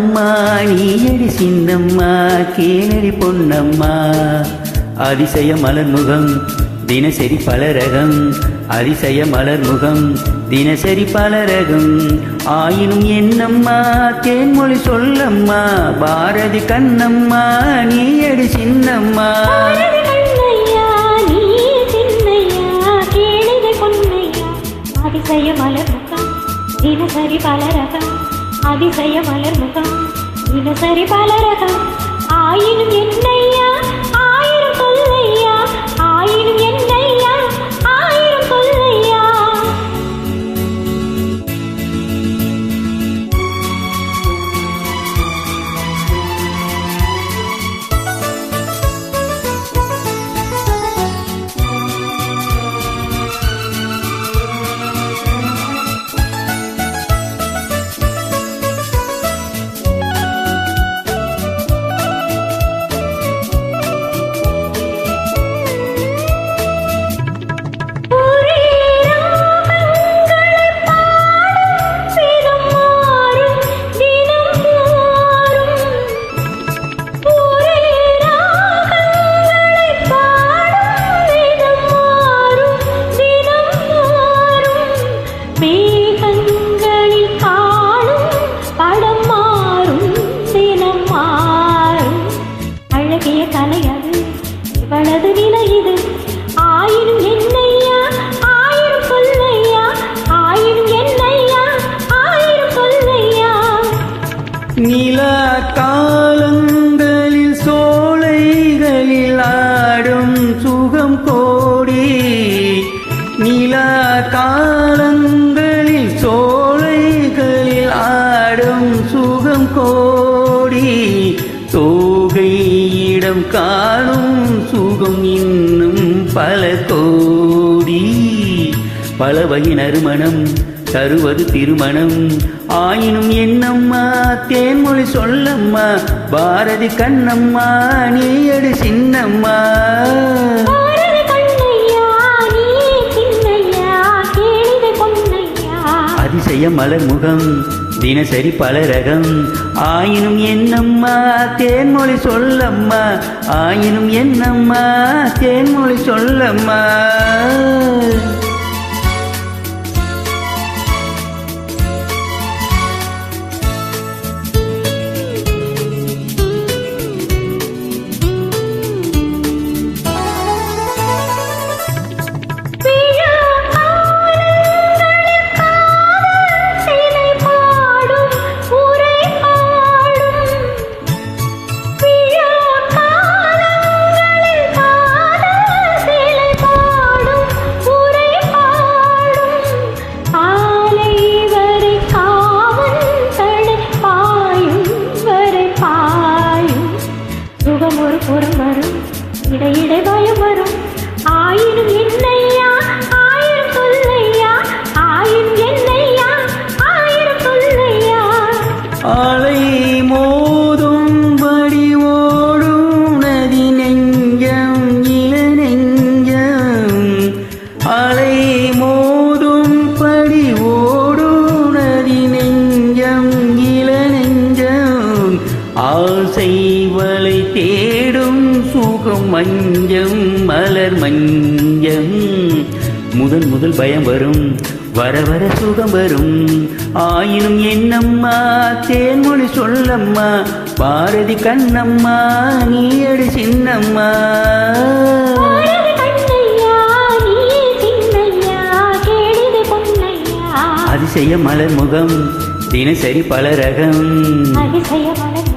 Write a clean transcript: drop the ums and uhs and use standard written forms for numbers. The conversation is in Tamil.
கண்ணம்மா நீயடி சின்னம்மா கேளடி பொன்னம்மா அதிசய மலர் முகம் தினசரி பலரகம் அதிசய மலர் முகம் தினசரி பலரகம் ஆயினும் என்னம்மா தேன்மொழி சொல்லம்மா பாரதி கண்ணம்மா நீயடி சின்னம்மா அதிசய மலர் முகம் தினசரி பலரகம் அதிசய மலர் முகம் தினசரி பலரகம் ஆயினும் என்னையா ஆயிரம் சொல்லையா ஆயினும் என்னையா ஆயிரம் சொல்லையா இவளது நிலை இது ஆயினும் என்னையா ஆயிரம் சொல்லையா ஆயினும் என்னையா ஆயிரம் சொல்லையா நிலா காலங்களில் சோலைகளில் ஆடும் சுகம் கோடி நிலா காலங்களில் சோலைகளில் ஆடும் சுகம் கோடி தோகையிடம் காணும் சுகம் இன்னும் பல கோடி பல வகை நறுமணம் தருவது திருமணம் ஆயினும் என்னம்மா தேன்மொழி சொல்லம்மா பாரதி கண்ணம்மா நீயடி சின்னம்மா அதிசய மலர் முகம் தினசரி பலரகம் ஆயினும் என்னம்மா தேன்மொழி சொல்லம்மா ஆயினும் என்னம்மா தேன்மொழி சொல்லம்மா ஒரு புறம் வரும் இடையிடை பயம் வரும் ஆயினும் என்னையா ஆயிரம் சொல்லையா ஆயினும் என்னையா ஆயிரம் சொல்லையா ஆலை மோதும்படி ஓடும் நதி நெஞ்சம் இள நெஞ்சம் ஆலை மோதும்படி ஓடும் நதி நெஞ்சம் இள நெஞ்சம் ஆசை வளை தேடும் சுகம் மஞ்சம் மலர் மஞ்சம் முதல் முதல் பயம் வரும் வர வர சுகம் வரும் ஆயினும் என்னம்மா தேன்மொழி சொல்லம்மா பாரதி கண்ணம்மா நீயடி சின்னம்மா அதிசய மலர் முகம் தினசரி பலரகம் அதிசய மலர்